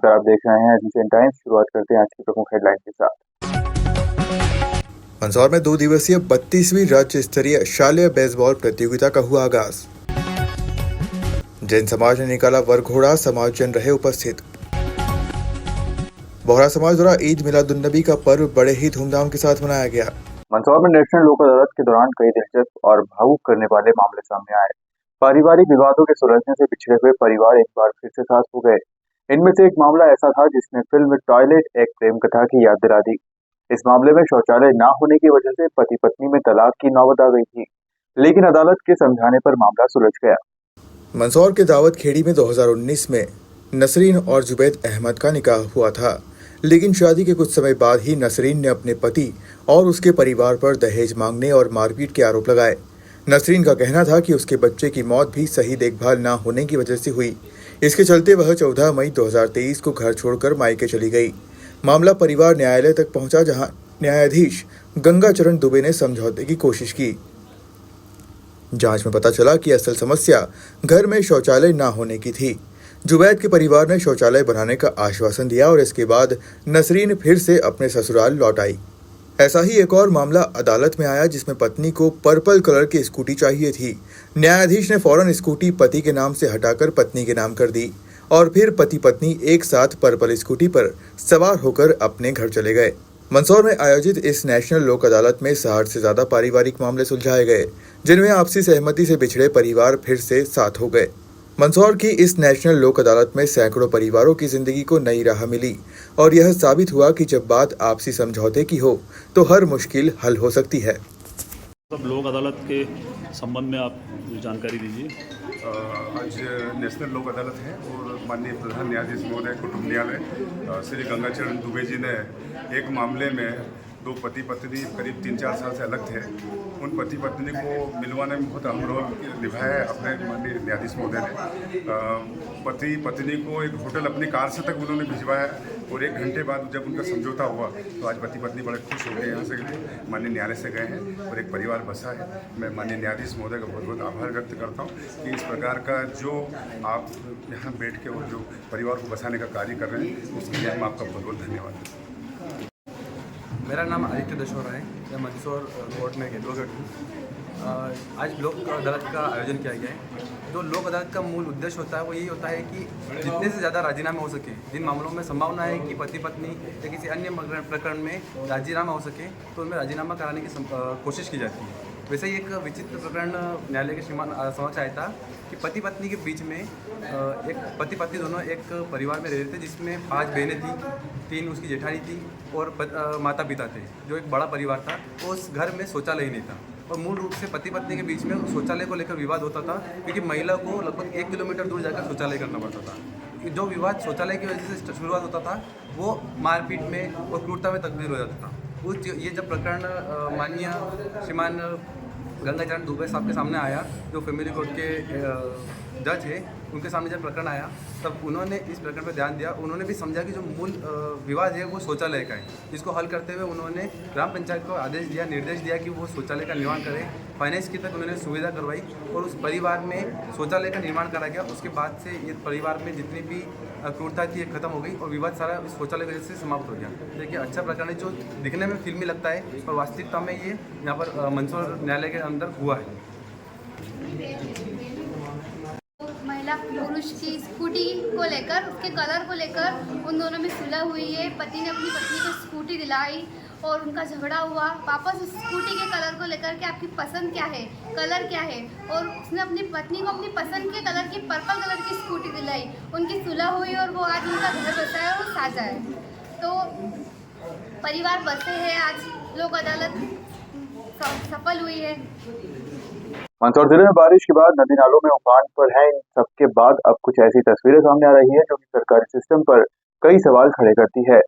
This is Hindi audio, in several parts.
नमस्कार, आप देख रहे हैं एशियन टाइम्स। शुरुआत करते हैं आज की प्रमुख हेडलाइन के साथ। मंदसौर में 2 दिवसीय 32वीं राज्य स्तरीय शालेय बेसबॉल प्रतियोगिता का हुआ आगाज। जैन समाज ने निकाला वरघोड़ा, समाजजन रहे उपस्थित। बोहरा समाज द्वारा ईद मिलादुन्नबी का पर्व बड़े ही धूमधाम के साथ मनाया गया। मंदसौर में नेशनल लोक अदालत के दौरान कई दिलचस्प और भावुक करने वाले मामले सामने आए। पारिवारिक विवादों के सुलझने से बिछड़े हुए परिवार एक बार फिर से साथ हो गए। इनमें से एक मामला ऐसा था जिसने फिल्म टॉयलेट एक प्रेम कथा की याद दिला दी। इस मामले में शौचालय न होने की वजह से पति पत्नी में तलाक की नौबत आ गई थी, लेकिन अदालत के समझाने पर मामला सुलझ गया। मंदसौर के दावत खेड़ी में 2019 में नसरीन और जुबैद अहमद का निकाह हुआ था, लेकिन शादी के कुछ समय बाद ही नसरीन ने अपने पति और उसके परिवार पर दहेज मांगने और मारपीट के आरोप लगाए। नसरीन का कहना था कि उसके बच्चे की मौत भी सही देखभाल न होने की वजह से हुई। इसके चलते वह 14 मई 2023 को घर छोड़कर मायके चली गई। मामला परिवार न्यायालय तक पहुंचा, जहां न्यायाधीश गंगाचरण दुबे ने समझौते की कोशिश की। जांच में पता चला कि असल समस्या घर में शौचालय न होने की थी। जुबैद के परिवार ने शौचालय बनाने का आश्वासन दिया और इसके बाद नसरीन फिर से अपने ससुराल लौट आई। ऐसा ही एक और मामला अदालत में आया, जिसमें पत्नी को पर्पल कलर की स्कूटी चाहिए थी। न्यायाधीश ने फौरन स्कूटी पति के नाम से हटाकर पत्नी के नाम कर दी और फिर पति पत्नी एक साथ पर्पल स्कूटी पर सवार होकर अपने घर चले गए। मंदसौर में आयोजित इस नेशनल लोक अदालत में 60 से ज्यादा पारिवारिक मामले सुलझाए गए, जिनमें आपसी सहमति से बिछड़े परिवार फिर से साथ हो गए। मंदसौर की इस नेशनल लोक अदालत में सैकड़ों परिवारों की जिंदगी को नई राह मिली और यह साबित हुआ कि जब बात आपसी समझौते की हो तो हर मुश्किल हल हो सकती है। सब लोक अदालत के संबंध में आप जानकारी दीजिए। आज नेशनल लोक अदालत है और माननीय प्रधान न्यायाधीश महोदय कुटुंब न्यायालय श्री गंगाचरण दुबे जी ने एक मामले में दो पति पत्नी करीब 3-4 साल से अलग थे, उन पति पत्नी को मिलवाने में बहुत अहम रोल निभाया है अपने माननीय न्यायाधीश महोदय ने। पति पत्नी को एक होटल अपनी कार से तक उन्होंने भिजवाया और 1 घंटे बाद जब उनका समझौता हुआ तो आज पति पत्नी बड़े खुश होकर यहाँ से माननीय न्यायालय से गए हैं और एक परिवार बसा है। मैं माननीय न्यायाधीश महोदय का बहुत बहुत आभार व्यक्त करता हूँ कि इस प्रकार का जो आप यहाँ बैठ के और जो परिवार को बसाने का कार्य कर रहे हैं उसके लिए हम आपका बहुत बहुत धन्यवाद। मेरा नाम आदित्य दशोरा है। मैं मंदसौर कोर्ट में एडवोकेट हूँ। आज लोक अदालत का आयोजन किया गया है। जो लोक अदालत का मूल उद्देश्य होता है वो यही होता है कि जितने से ज़्यादा राजीनामे हो सके, जिन मामलों में संभावना है कि पति पत्नी या किसी अन्य प्रकरण में राजीनामा हो सके तो उनमें राजीनामा कराने की कोशिश की जाती है। वैसे ही एक विचित्र प्रकरण न्यायालय के समक्ष आया था कि पति पत्नी के बीच में एक पति पत्नी दोनों एक परिवार में रहते थे, जिसमें 5 बहनें थी, 3 उसकी जेठानी थी और माता पिता थे। जो एक बड़ा परिवार था, उस घर में शौचालय ही नहीं था और मूल रूप से पति पत्नी के बीच में शौचालय को लेकर विवाद होता था, क्योंकि महिला को लगभग 1 किलोमीटर दूर जाकर शौचालय करना पड़ता था। जो विवाद शौचालय की वजह से शुरुआत होता था वो मारपीट में और क्रूरता में तब्दील हो जाता था। ये जब प्रकरण माननीय श्रीमान गंगाचरण दुबे साहब के सामने आया, जो फैमिली कोर्ट के जज है, उनके सामने जब प्रकरण आया तब उन्होंने इस प्रकरण पर ध्यान दिया। उन्होंने भी समझा कि जो मूल विवाद है वो शौचालय का है। इसको हल करते हुए उन्होंने ग्राम पंचायत को निर्देश दिया कि वो शौचालय का निर्माण करें। फाइनेंस की तक उन्होंने सुविधा करवाई और उस परिवार में शौचालय का निर्माण करा गया। उसके बाद से ये परिवार में जितनी भी क्रूरता थी खत्म हो गई और विवाद सारा उस शौचालय की वजह से समाप्त हो गया। देखिए, अच्छा प्रकरण है जो दिखने में फिल्मी लगता है और वास्तविकता में ये यहाँ पर मंदसौर न्यायालय के अंदर हुआ है। महिला पुरुष की स्कूटी को लेकर, उसके कलर को लेकर उन दोनों में सुलह हुई है। पति ने अपनी पत्नी को स्कूटी दिलाई और उनका झगड़ा हुआ। वापस उस स्कूटी के कलर को लेकर कि आपकी पसंद क्या है, कलर क्या है, और उसने अपनी पत्नी को अपनी पसंद के कलर की पर्पल कलर की स्कूटी दिलाई। उनकी सुलह हुई और वो आज उनका घर बसा है और साझा है। तो परिवार बसे हैं, आज लोक अदालत सफल हुई है। मंदसौर जिले में बारिश के बाद नदी नालों में उफान पर है। इन सबके बाद अब कुछ ऐसी तस्वीरें सामने आ रही है जो कि सरकारी सिस्टम पर कई सवाल खड़े करती है।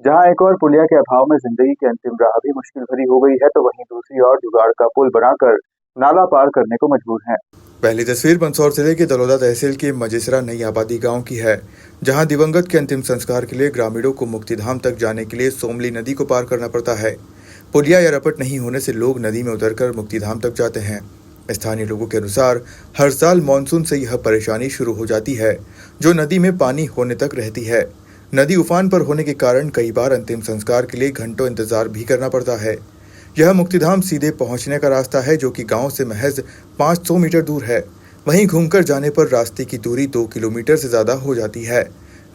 जहां एक और पुलिया के अभाव में जिंदगी की अंतिम राह भी मुश्किल भरी हो गई है, तो वहीं दूसरी ओर जुगाड़ का पुल बनाकर नाला पार करने को मजबूर हैं। पहली तस्वीर मंदसौर जिले के दलोदा तहसील के मजिसरा नई आबादी गाँव की है, जहाँ दिवंगत के अंतिम संस्कार के लिए ग्रामीणों को मुक्तिधाम तक जाने के लिए सोमली नदी को पार करना पड़ता है। पुलिया या रपट नहीं होने से लोग नदी में उतरकर मुक्तिधाम तक जाते हैं। स्थानीय लोगों के अनुसार हर साल मानसून से यह परेशानी शुरू हो जाती है, जो नदी में पानी होने तक रहती है। नदी उफान पर होने के कारण कई बार अंतिम संस्कार के लिए घंटों इंतजार भी करना पड़ता है। यह मुक्तिधाम सीधे पहुंचने का रास्ता है जो कि गांव से महज 500 मीटर दूर है। वहीं घूमकर जाने पर रास्ते की दूरी 2 किलोमीटर से ज्यादा हो जाती है।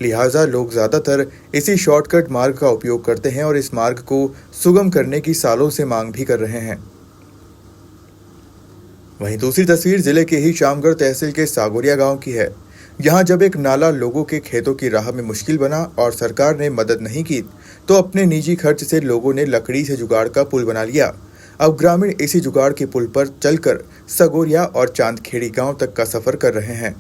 लिहाजा लोग ज्यादातर इसी शॉर्टकट मार्ग का उपयोग करते हैं और इस मार्ग को सुगम करने की सालों से मांग भी कर रहे हैं। वहीं दूसरी तस्वीर जिले के ही शामगढ़ तहसील के सागोरिया गांव की है। यहां जब एक नाला लोगों के खेतों की राह में मुश्किल बना और सरकार ने मदद नहीं की तो अपने निजी खर्च से लोगों ने लकड़ी से जुगाड़ का पुल बना लिया। अब ग्रामीण इसी जुगाड़ के पुल पर चलकर सगोरिया और चांदखेड़ी गांव तक का सफर कर रहे हैं।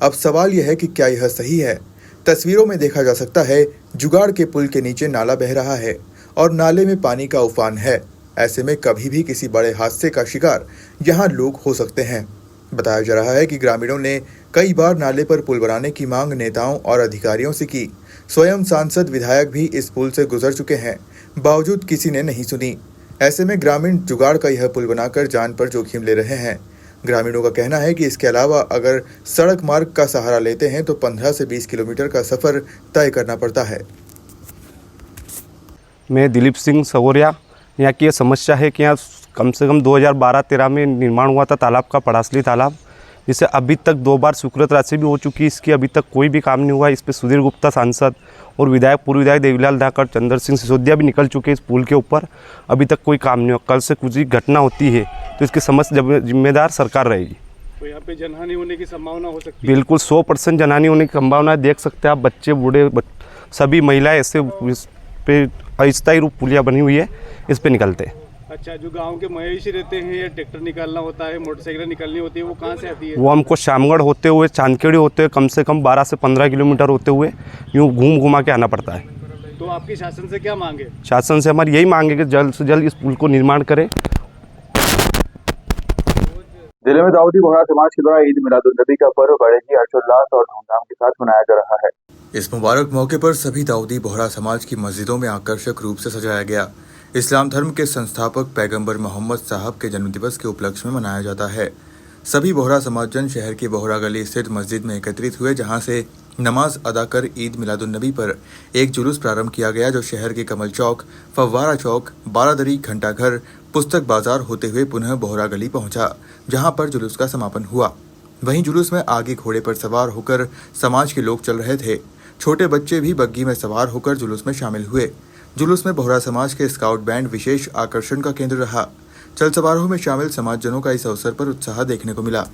अब सवाल यह है कि क्या यह सही है? तस्वीरों में देखा जा सकता है जुगाड़ के पुल के नीचे नाला बह रहा है और नाले में पानी का उफान है। ऐसे में कभी भी किसी बड़े हादसे का शिकार यहाँ लोग हो सकते हैं। बताया जा रहा है कि ग्रामीणों ने कई बार नाले पर पुल बनाने की मांग नेताओं और अधिकारियों से की। स्वयं सांसद विधायक भी इस पुल से गुजर चुके हैं, बावजूद किसी ने नहीं सुनी। ऐसे में ग्रामीण जुगाड़ का यह पुल बनाकर जान पर जोखिम ले रहे हैं। ग्रामीणों का कहना है कि इसके अलावा अगर सड़क मार्ग का सहारा लेते हैं तो 15 से 20 किलोमीटर का सफर तय करना पड़ता है। मैं दिलीप सिंह सगोरिया। यहाँ की ये समस्या है कि यहाँ कम से कम 2012-13 में निर्माण हुआ था तालाब का, पड़ासली तालाब, जिसे अभी तक 2 बार स्वीकृत राशि भी हो चुकी है। इसकी अभी तक कोई भी काम नहीं हुआ। इस पर सुधीर गुप्ता सांसद और पूर्व विधायक देवीलाल धाकड़, चंद्र सिंह सिसोदिया भी निकल चुके हैं इस पुल के ऊपर। अभी तक कोई काम नहीं हुआ। कल से कुछ घटना होती है तो इसकी समस्त जिम्मेदार सरकार रहेगी। तो यहाँ पे जनहानि होने की संभावना हो सकती है? बिल्कुल 100% जनहानि होने की संभावना है। देख सकते हैं आप, बच्चे बूढ़े सभी महिलाएं ऐसे इस पे अस्थायी रूप पुलिया बनी हुई है, इस पे निकलते हैं। अच्छा, जो गांव के मवेशी रहते हैं या ट्रैक्टर निकालना होता है, मोटरसाइकिल निकालनी होती है, वो कहाँ से आती है? वो हमको शामगढ़ होते हुए, चांदखेड़ी होते हुए, कम से कम 12 से 15 किलोमीटर होते हुए यूँ घूमा के आना पड़ता है। तो आपकी शासन से क्या मांग है? शासन से हमारी यही मांग है कि जल्द से जल्द इस पुल को निर्माण करें। जिले में दाऊदी बोहरा समाज के द्वारा ईद मिलादुन्नबी का पर्व बड़े ही हर्षोल्लास और धूमधाम के साथ मनाया जा रहा है। इस मुबारक मौके पर सभी दाऊदी बोहरा समाज की मस्जिदों में आकर्षक रूप से सजाया गया। इस्लाम धर्म के संस्थापक पैगंबर मोहम्मद साहब के जन्मदिवस के उपलक्ष्य में मनाया जाता है। सभी बोहरा समाजजन शहर की बोहरा गली स्थित मस्जिद में एकत्रित हुए, जहां से नमाज अदा कर ईद मिलादुन्नबी पर एक जुलूस प्रारंभ किया गया, जो शहर के कमल चौक, फव्वारा चौक, बारादरी, घंटाघर, पुस्तक बाजार होते हुए पुनः बोहरा गली पहुंचा, जहां पर जुलूस का समापन हुआ। वहीं जुलूस में आगे घोड़े पर सवार होकर समाज के लोग चल रहे थे। छोटे बच्चे भी बग्गी में सवार होकर जुलूस में शामिल हुए। जुलूस में बोहरा समाज के स्काउट बैंड विशेष आकर्षण का केंद्र रहा। चल समारोह में शामिल समाजजनों का इस अवसर पर उत्साह देखने को मिला।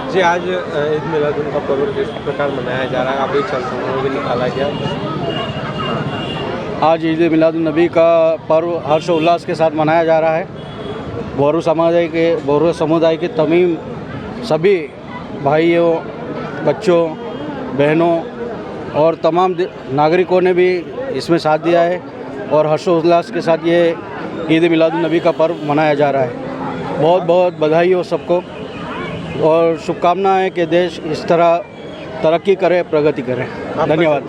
जी, आज ईद मिलादुन का पर्व किस प्रकार मनाया जा रहा है, अभी चल समारोह भी निकाला गया। आज ईद मिलादुन्नबी का पर्व हर्षोल्लास के साथ मनाया जा रहा है। बोहरा समुदाय के तमाम सभी भाइयों, बच्चों, बहनों और तमाम नागरिकों ने भी इसमें साथ दिया है और हर्षोल्लास के साथ ये ईद मिलादुन्नबी का पर्व मनाया जा रहा है। बहुत बहुत बधाई हो सबको और शुभकामनाएं है कि देश इस तरह तरक्की करे, प्रगति करे। धन्यवाद।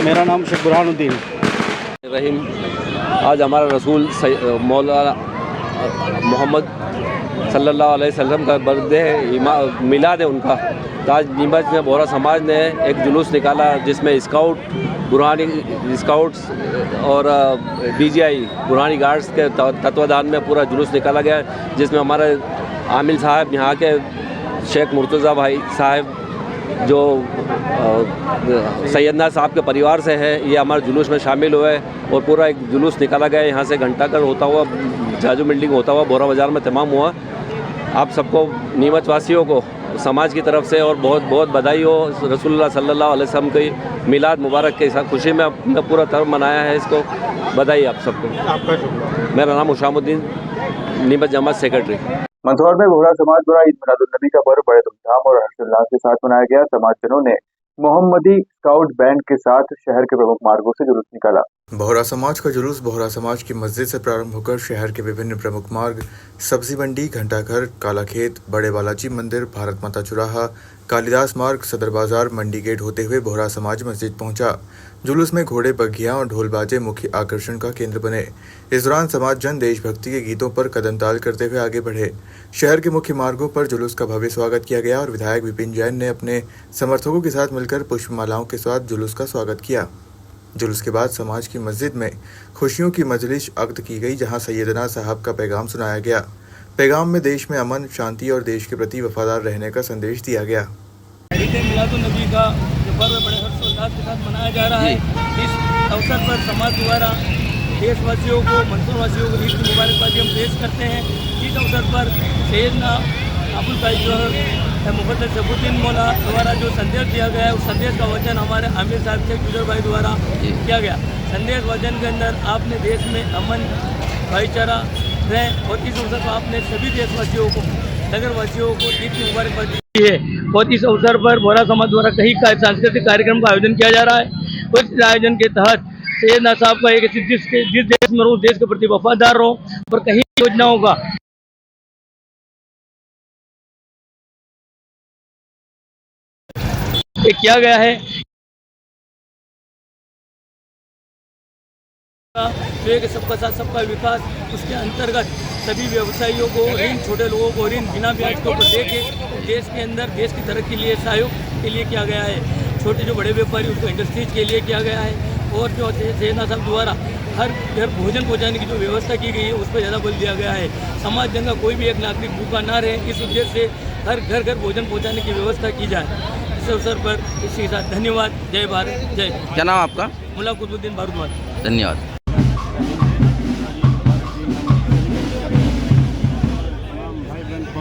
मेरा नाम शेख बुरहानुद्दीन रहीम। आज हमारा रसूल मौलाना मोहम्मद सल्लल्लाहु अलैहि वसल्लम का बर्थडे है, मिलाद है उनका। तो आज नीमच में बोहरा समाज ने एक जुलूस निकाला, जिसमें बुरहानी स्काउट्स और DGI बुरहानी गार्ड्स के तत्वाधान में पूरा जुलूस निकाला गया, जिसमें हमारे आमिल साहब, यहाँ के शेख मुर्तज़ा भाई साहब जो सैयदना साहब के परिवार से हैं, ये हमारे जुलूस में शामिल हुए और पूरा एक जुलूस निकाला गया। यहाँ से घंटाघर होता हुआ, जाजू बिल्डिंग होता हुआ बोहरा बाज़ार में तमाम हुआ। आप सबको नीमच वासियों को समाज की तरफ से और बहुत बहुत बधाई हो। रसूलुल्लाह सल्लल्लाहु अलैहि वसल्लम की मिलाद मुबारक के साथ खुशी में अपना पूरा पर्व मनाया है। इसको बधाई आप सबको। आपका शुक्रिया। मेरा नाम हुशामुद्दीन, नीमच जमात सेक्रेटरी। मंदसौर में बोहरा समाज द्वारा ईद मिलादुन्नबी का पर्व बड़े धूमधाम और हर्षोल्लास के साथ मनाया गया। समाजजनों ने मोहम्मदी स्काउट बैंड के साथ शहर के प्रमुख मार्गों से जुलूस निकाला। बोहरा समाज का जुलूस बोहरा समाज की मस्जिद से प्रारंभ होकर शहर के विभिन्न प्रमुख मार्ग, सब्जी मंडी, घंटाघर, कालाखेत, बड़े बालाजी मंदिर, भारत माता चौराहा, कालिदास मार्ग, सदर बाजार, मंडी गेट होते हुए बोहरा समाज मस्जिद पहुंचा। जुलूस में घोड़े, बग्घियां और ढोल बाजे मुख्य आकर्षण का केंद्र बने। इस दौरान समाज जन देशभक्ति के गीतों पर कदम ताल करते हुए आगे बढ़े। शहर के मुख्य मार्गों पर जुलूस का भव्य स्वागत किया गया और विधायक विपिन जैन ने अपने समर्थकों के साथ मिलकर पुष्पमालाओं के साथ जुलूस का स्वागत किया। जुलूस के बाद समाज की मस्जिद में खुशियों की मजलिस अक़द की गई, जहां सैयदना साहब का पैगाम सुनाया गया। पैगाम में देश में अमन, शांति और देश के प्रति वफादार रहने का संदेश दिया गया। ईद मिलादुन्नबी का जो पर्व बड़े हर्षोल्लास के साथ मनाया जा रहा है, इस अवसर पर समाज द्वारा देशवासियों को, मंदसौर वासियों को ईद की मुबारकबादी हम पेश करते हैं। इस अवसर पर सैयदना अबुल फैज़ मुक़द्दस शफुद्दीन मौला द्वारा जो संदेश दिया गया है, उस संदेश का वचन हमारे आमिर साहब शेख गुजर भाई द्वारा किया गया। संदेश वचन के अंदर आपने देश में अमन, भाईचारा रहे और इस अवसर पर आपने सभी देशवासियों को, नगरवासियों को ईद की मुबारकबादी दी है। और इस अवसर पर बोहरा समाज द्वारा कई सांस्कृतिक कार्यक्रम का आयोजन किया जा रहा है। उस आयोजन के तहत सैयदना साहब का एक जिस देश में रहूँ, देश के प्रति वफादार रहो और कहीं योजनाओं का किया गया है। जो एक सबका साथ सबका विकास, उसके अंतर्गत सभी व्यवसायियों को ऋण, छोटे लोगों को ऋण बिना ब्याज के ऊपर देके देश के अंदर देश की तरक्की के लिए, सहयोग के लिए किया गया है। छोटे जो बड़े व्यापारी उसको इंडस्ट्रीज के लिए किया गया है। और जो सैयदना साहब द्वारा हर घर भोजन पहुंचाने की जो व्यवस्था की गई है, उस पर ज़्यादा बल दिया गया है। समाज जन का कोई भी एक नागरिक भूखा ना रहे, इस उद्देश्य से हर घर घर भोजन पहुँचाने की व्यवस्था की जाए। इस अवसर पर इसी के साथ धन्यवाद। जय भारत, जय। क्या नाम आपका? मुल्ला कुतुबुद्दीन भारद्वाज। धन्यवाद।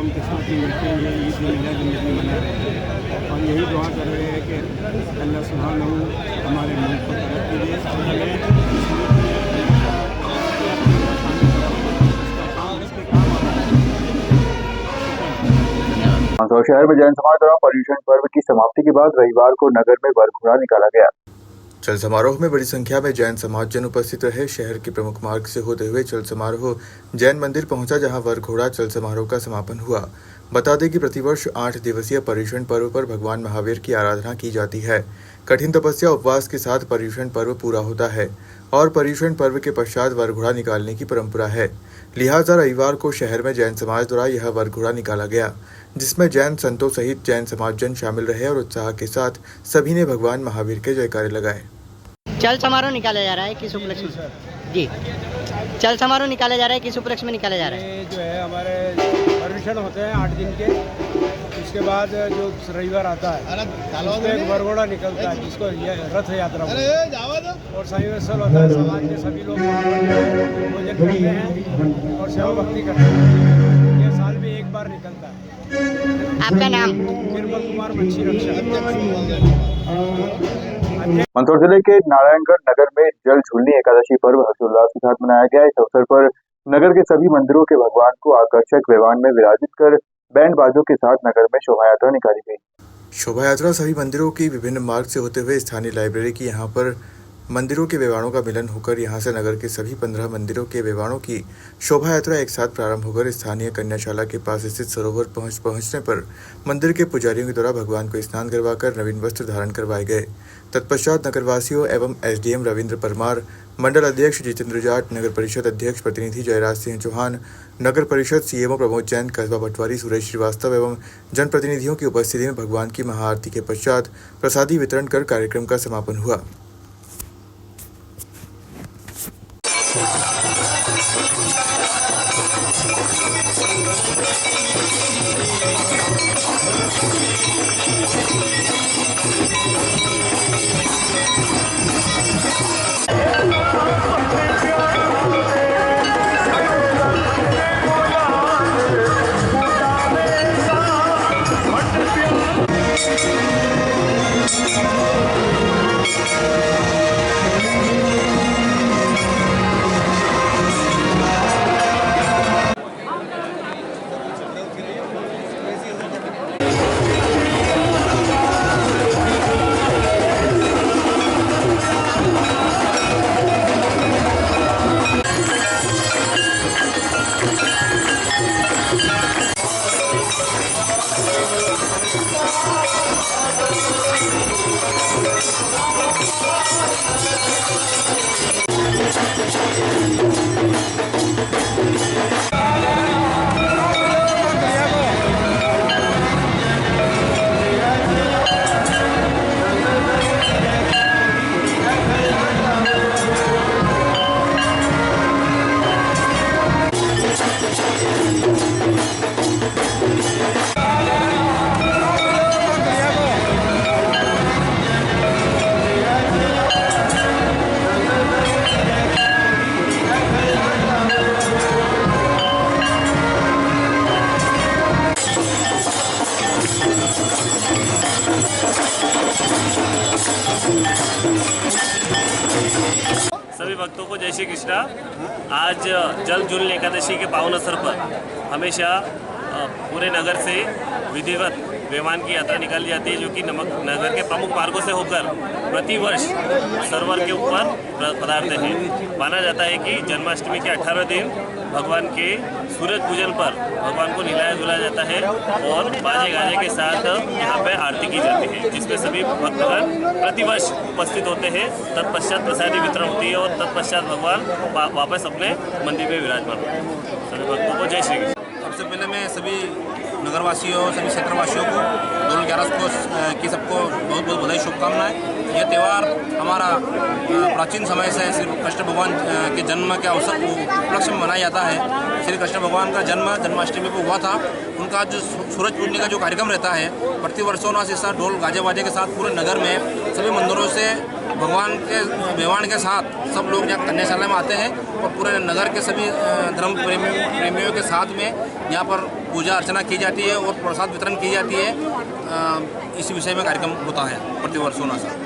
के साथ मिलते हुए ईद मिलादुन्नबी मना रहे हैं और यही दुआ कर रहे हैं कि अल्लाह सुब्हानहू हमारे मुल्क को तरक्की दे। मंदसौर शहर में जैन समाज द्वारा पर्युषण पर्व की समाप्ति के बाद रविवार को नगर में वरघोड़ा निकाला गया। चल समारोह में बड़ी संख्या में जैन समाजजन उपस्थित रहे। शहर के प्रमुख मार्ग से होते हुए चल समारोह जैन मंदिर पहुंचा, जहां वरघोड़ा चल समारोह का समापन हुआ। बता दें कि प्रतिवर्ष 8 दिवसीय पर्युषण पर्व पर भगवान महावीर की आराधना की जाती है। कठिन तपस्या उपवास के साथ पर्युषण पर्व पूरा होता है और पर्युषण पर्व के पश्चात वरघोड़ा निकालने की परंपरा है। लिहाजा रविवार को शहर में जैन समाज द्वारा यह वरघोड़ा निकाला गया, जिसमें जैन संतों सहित जैन समाजजन शामिल रहे और उत्साह के साथ सभी ने भगवान महावीर के जयकारे लगाए। चल समारोह निकाला जा रहा है किस उपलक्ष्य में? जी, चल समारोह निकाला जा रहा है किस उपलक्ष्य में निकाला जा रहा है? जो है हमारे पर्युषण होते हैं 8 दिन के, उसके बाद जो रविवार आता है उसमें एक वरघोड़ा निकलता है जिसको रथ यात्रा और संयोग होता है। समाज के सभी लोग भोजन करते हैं और सेवा भक्ति करते हैं। यह साल में एक बार निकलता है। आपका नाम? निर्मल कुमार मच्छी रक्षा। मंदसौर जिले के नारायणगढ़ नगर में जल झूलनी एकादशी पर्व हर्षोल्लास के साथ मनाया गया। इस अवसर पर नगर के सभी मंदिरों के भगवान को आकर्षक विमान में विराजित कर बैंड बाजों के साथ नगर में शोभा यात्रा निकाली गई। शोभा यात्रा सभी मंदिरों की विभिन्न मार्ग से होते हुए स्थानीय लाइब्रेरी की यहां पर मंदिरों के विवाणों का मिलन होकर यहां से नगर के सभी 15 मंदिरों के विवाणों की शोभा यात्रा एक साथ प्रारंभ होकर स्थानीय कन्याशाला के पास स्थित सरोवर पहुंचने पर मंदिर के पुजारियों के द्वारा भगवान को स्नान करवाकर नवीन वस्त्र धारण करवाए गए। तत्पश्चात नगरवासियों एवं एसडीएम रविंद्र परमार, मंडल अध्यक्ष जितेंद्र जाट, नगर परिषद अध्यक्ष प्रतिनिधि जयराज सिंह चौहान, नगर परिषद सीएमओ प्रमोद जैन, कस्बा पटवारी सुरेश श्रीवास्तव एवं जनप्रतिनिधियों की उपस्थिति में भगवान की महाआरती के पश्चात प्रसादी वितरण कर कार्यक्रम का समापन हुआ। सभी भक्तों को जय श्री कृष्णा। आज जल जूल एकादशी के पावन अवसर पर हमेशा पूरे नगर से विधिवत विमान की यात्रा निकाली जाती है, जो कि नगर के प्रमुख मार्गों से होकर प्रतिवर्ष सरोवर के ऊपर पधारते हैं। माना जाता है कि जन्माष्टमी के 18 दिन भगवान के सूरज पूजन पर भगवान को नहलाया धुलाया जाता है और बाजे गाजे के साथ यहाँ पर आरती की जाती है, जिसमें सभी भक्तगण प्रतिवर्ष उपस्थित होते हैं। तत्पश्चात प्रसादी वितरण होती है और तत्पश्चात भगवान वापस अपने मंदिर में विराजमान होते हैं। सभी भक्तों को जय श्री कृष्ण। सबसे पहले मैं सभी नगरवासियों सभी क्षेत्रवासियों को डोल 11 को की सबको बहुत बहुत बधाई शुभकामनाएं। ये त्यौहार हमारा प्राचीन समय से श्री कृष्ण भगवान के जन्म के अवसर उपलक्ष्य में मनाया जाता है। श्री कृष्ण भगवान का जन्म जन्माष्टमी को हुआ था। उनका जो सूरज पूजने का जो कार्यक्रम रहता है प्रतिवर्षों ना इस ढोल गाजे बाजे के साथ पूरे नगर में सभी मंदिरों से भगवान के मेहमान के साथ सब लोग यहाँ कन्याशाला में आते हैं और पूरे नगर के सभी धर्म प्रेमियों के साथ में यहाँ पर पूजा अर्चना की जाती है और प्रसाद वितरण की जाती है। इसी विषय में कार्यक्रम होता है प्रतिवर्षों से।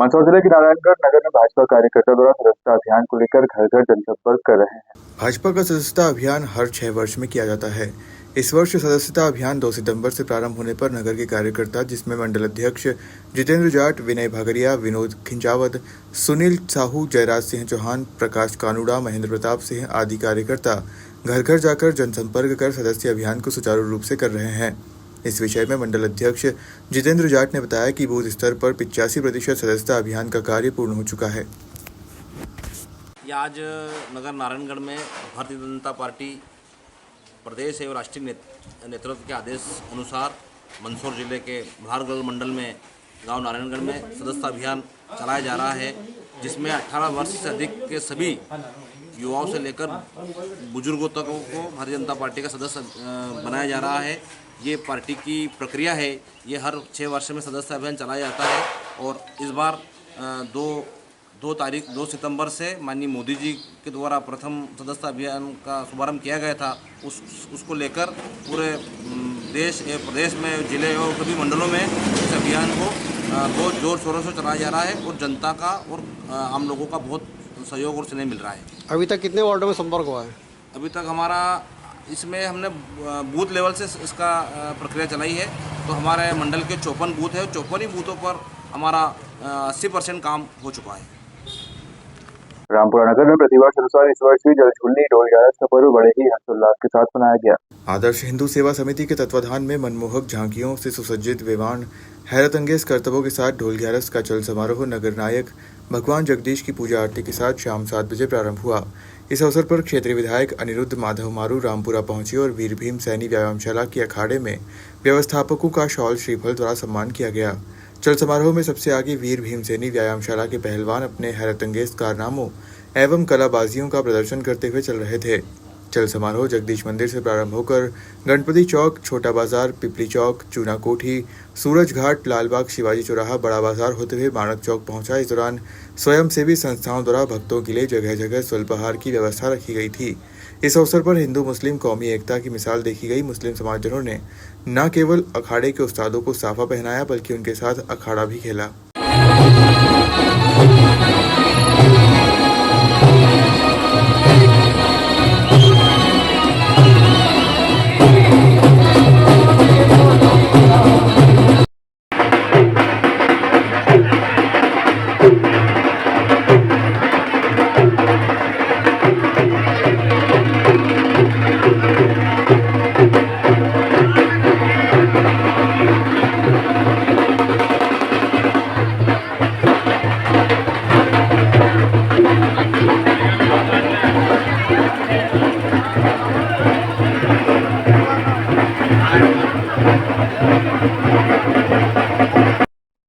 मंदसौर जिले के नारायणगढ़ नगर में भाजपा कार्यकर्ता द्वारा सदस्यता अभियान को लेकर घर घर जनसंपर्क कर रहे हैं। भाजपा का सदस्यता अभियान हर 6 वर्ष में किया जाता है। इस वर्ष सदस्यता अभियान 2 सितंबर से प्रारंभ होने पर नगर के कार्यकर्ता, जिसमें मंडल अध्यक्ष जितेंद्र जाट, विनय भागरिया, विनोद खिंचावत, सुनील साहू, जयराज सिंह चौहान, प्रकाश कानूड़ा, महेंद्र प्रताप सिंह आदि कार्यकर्ता घर घर जाकर जनसंपर्क कर सदस्य अभियान को सुचारू रूप से कर रहे हैं। इस विषय में मंडल अध्यक्ष जितेंद्र जाट ने बताया कि बूथ स्तर पर 85% सदस्यता अभियान का कार्य पूर्ण हो चुका है। आज नगर नारायणगढ़ में भारतीय जनता पार्टी प्रदेश एवं राष्ट्रीय नेतृत्व के आदेश अनुसार मंदसौर जिले के भालगढ़ मंडल में गांव नारायणगढ़ में सदस्यता अभियान चलाया जा रहा है, जिसमें 18 वर्ष से अधिक के सभी युवाओं से लेकर बुजुर्गों तक को भारतीय जनता पार्टी का सदस्य बनाया जा रहा है। ये पार्टी की प्रक्रिया है। ये हर 6 वर्ष में सदस्यता अभियान चलाया जाता है और इस बार 2 सितंबर से माननीय मोदी जी के द्वारा प्रथम सदस्यता अभियान का शुभारंभ किया गया था। उसको लेकर पूरे देश प्रदेश में जिले और सभी मंडलों में इस अभियान को बहुत जोर शोरों से चलाया जा रहा है और जनता का और आम लोगों का बहुत सहयोग और स्नेह मिल रहा है। अभी तक कितने वार्डों में संपर्क हुआ है? अभी तक हमारा इसमें हमने बूथ लेवल से इसका प्रक्रिया चलाई है, तो हमारे मंडल के 54 बूथ है। 54 ही बूथों पर हमारा 80% काम हो चुका है। रामपुरा नगर में प्रतिवर्ष अनुसार इस वर्ष भी जल झूलनी डोल 11 का पर्व बड़े ही हर्षोल्लास के साथ मनाया गया। आदर्श हिंदू सेवा समिति के तत्वाधान में मनमोहक झांकियों से सुसज्जित विमान, हैरत अंगेज करतबों के साथ ढोल 11 का चल समारोह नगर नायक भगवान जगदीश की पूजा आरती के साथ शाम 7 बजे प्रारंभ हुआ। इस अवसर पर क्षेत्रीय विधायक अनिरुद्ध माधव मारू रामपुरा पहुंचे और वीर भीम सैनी व्यायामशाला के अखाड़े में व्यवस्थापकों का शॉल श्रीफल द्वारा सम्मान किया गया। चल समारोह में सबसे आगे वीर भीम सैनी व्यायामशाला के पहलवान अपने हैरतअंगेज कारनामों एवं कलाबाजियों का प्रदर्शन करते हुए चल रहे थे। चल समारोह जगदीश मंदिर से प्रारंभ होकर गणपति चौक, छोटा बाजार, पिपली चौक, चूना कोठी, सूरज घाट, लालबाग, शिवाजी चौराहा, बड़ा बाजार होते हुए माणक चौक पहुंचा। इस दौरान स्वयंसेवी संस्थाओं द्वारा भक्तों के लिए जगह जगह स्वल्पाहार की व्यवस्था रखी गई थी। इस अवसर पर हिंदू मुस्लिम कौमी एकता की मिसाल देखी गई। मुस्लिम समाजजनों ने न केवल अखाड़े के उस्तादों को साफा पहनाया, बल्कि उनके साथ अखाड़ा भी खेला।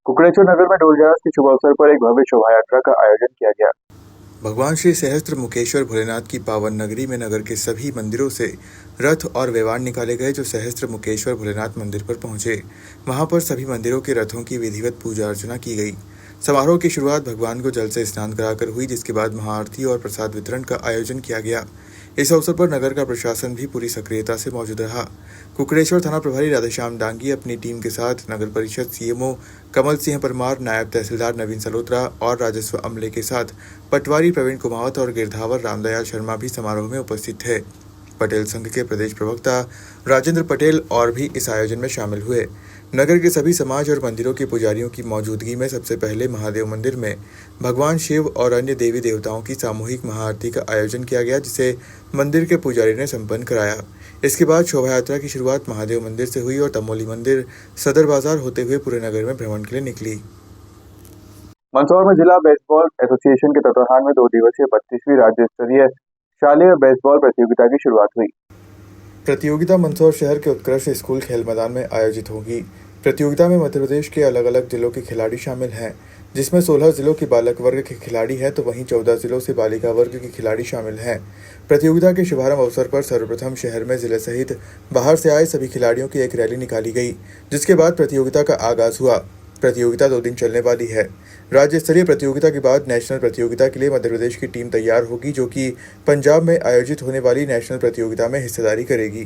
कुकड़ेश्वर नगर में डोल 11 के शुभ अवसर पर एक भव्य शोभा यात्रा का आयोजन किया गया। भगवान श्री सहस्त्र मुकेश्वर भोलेनाथ की पावन नगरी में नगर के सभी मंदिरों से रथ और वेवान निकाले गए, जो सहस्त्र मुकेश्वर भोलेनाथ मंदिर पर पहुंचे। वहां पर सभी मंदिरों के रथों की विधिवत पूजा अर्चना की गई। समारोह की शुरुआत भगवान को जल से स्नान कराकर हुई, जिसके बाद महाआरती और प्रसाद वितरण का आयोजन किया गया। इस अवसर पर नगर का प्रशासन भी पूरी सक्रियता से मौजूद रहा। कुकड़ेश्वर थाना प्रभारी राधेश्याम डांगी अपनी टीम के साथ नगर परिषद सीएमओ कमल सिंह परमार, नायब तहसीलदार नवीन सलोत्रा और राजस्व अमले के साथ पटवारी प्रवीण कुमावत और गिरधावर रामदयाल शर्मा भी समारोह में उपस्थित थे। पटेल संघ के प्रदेश प्रवक्ता राजेंद्र पटेल और भी इस आयोजन में शामिल हुए। नगर के सभी समाज और मंदिरों के पुजारियों की मौजूदगी में सबसे पहले महादेव मंदिर में भगवान शिव और अन्य देवी देवताओं की सामूहिक महाआरती का आयोजन किया गया, जिसे मंदिर के पुजारी ने संपन्न कराया। इसके बाद शोभा यात्रा की शुरुआत महादेव मंदिर से हुई और तमोली मंदिर सदर बाजार होते हुए पूरे नगर में भ्रमण के लिए निकली। मंदसौर में जिला बेसबॉल एसोसिएशन के तत्वाधान में 2 दिवसीय 32वीं राज्य स्तरीय शालेय बेसबॉल प्रतियोगिता की शुरुआत हुई। प्रतियोगिता मंदसौर शहर के उत्कृष्ट स्कूल खेल मैदान में आयोजित होगी। प्रतियोगिता में मध्य प्रदेश के अलग अलग जिलों के खिलाड़ी शामिल हैं, जिसमें 16 जिलों के बालक वर्ग के खिलाड़ी हैं तो वहीं 14 जिलों से बालिका वर्ग के खिलाड़ी शामिल हैं। प्रतियोगिता के शुभारंभ अवसर पर सर्वप्रथम शहर में जिले सहित बाहर से आए सभी खिलाड़ियों की एक रैली निकाली गई, जिसके बाद प्रतियोगिता का आगाज हुआ। प्रतियोगिता 2 दिन चलने वाली है। राज्य स्तरीय प्रतियोगिता के बाद नेशनल प्रतियोगिता के लिए मध्य प्रदेश की टीम तैयार होगी, जो कि पंजाब में आयोजित होने वाली नेशनल प्रतियोगिता में हिस्सेदारी करेगी।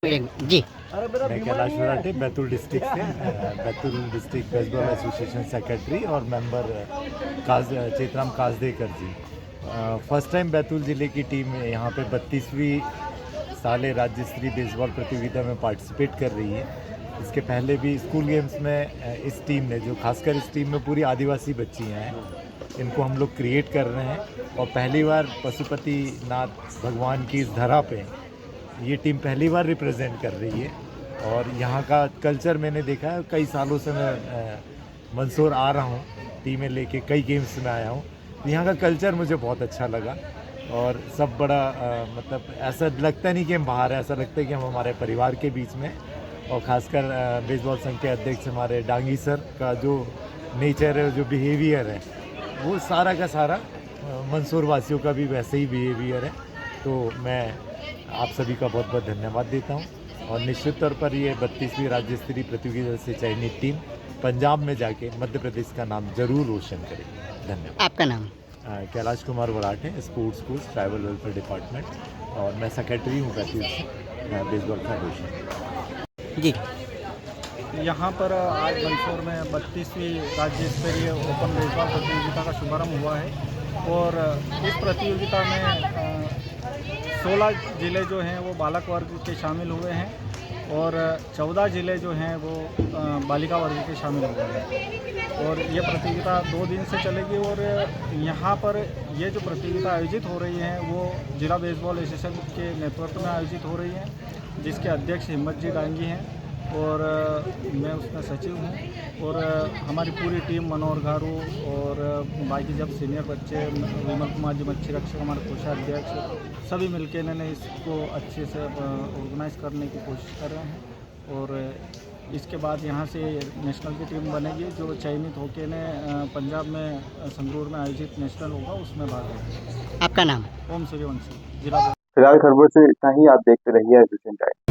जी, मैं कैलाश मराठी बैतूल डिस्ट्रिक्ट से Betul district baseball association secretary और मेंबर चेतराम काजदेकर जी। फर्स्ट टाइम बैतूल ज़िले की टीम यहाँ पे 32वीं साले राज्य स्तरीय बेसबॉल प्रतियोगिता में पार्टिसिपेट कर रही है। इसके पहले भी स्कूल गेम्स में इस टीम ने, जो खासकर इस टीम में पूरी आदिवासी बच्चियाँ हैं, इनको हम लोग क्रिएट कर रहे हैं और पहली बार पशुपति नाथ भगवान की इस धरा पे ये टीम पहली बार रिप्रेजेंट कर रही है। और यहाँ का कल्चर मैंने देखा है, कई सालों से मैं मंदसौर आ रहा हूँ, टीमें लेके कई गेम्स में आया हूँ। यहाँ का कल्चर मुझे बहुत अच्छा लगा और सब बड़ा मतलब ऐसा लगता नहीं कि हम बाहर हैं, ऐसा लगता है कि हम हमारे परिवार के बीच में। और ख़ासकर बेसबॉल संघ के अध्यक्ष हमारे डांगी सर का जो नेचर है, जो बिहेवियर है, वो सारा का सारा मंदसौर वासियों का भी वैसे ही बिहेवियर है। तो मैं आप सभी का बहुत बहुत धन्यवाद देता हूँ और निश्चित तौर पर ये 32वीं राज्य स्तरीय प्रतियोगिता से चयनित टीम पंजाब में जाके मध्य प्रदेश का नाम जरूर रोशन करेगी। धन्यवाद। आपका नाम? Kailash Kumar Varate, sports schools tribal welfare department, और मैं सेक्रेटरी हूँ बैतूल से बेसबॉल फेडरेशन। जी, यहाँ पर आज मंदसौर में 32वीं राज्य स्तरीय ओपन बेसबॉल प्रतियोगिता का शुभारंभ हुआ है और इस प्रतियोगिता में 16 ज़िले जो हैं वो बालक वर्ग के शामिल हुए हैं और 14 ज़िले जो हैं वो बालिका वर्ग के शामिल हुए हैं। और ये प्रतियोगिता 2 दिन से चलेगी और यहाँ पर ये जो प्रतियोगिता आयोजित हो रही है वो जिला बेसबॉल एसोसिएशन के नेतृत्व में आयोजित हो रही है, जिसके अध्यक्ष हिम्मत जी डांगी हैं और मैं उसमें सचिव हूँ। और हमारी पूरी टीम मनोहर घारू और बाकी जब सीनियर बच्चे, विमल कुमार जी मच्छी रक्षक, हमारे कोषाध्यक्ष, सभी मिलकर इन्होंने इसको अच्छे से ऑर्गेनाइज करने की कोशिश कर रहे हैं। और इसके बाद यहाँ से नेशनल की टीम बनेगी जो चयनित होकर ने पंजाब में संगरूर में आयोजित नेशनल होगा, उसमें भाग लेगा। आपका नाम? ओम सूर्यवंशी, जिला। फिलहाल खबरों से इतना ही। आप देखते रहिए एजुकेशन टाइम।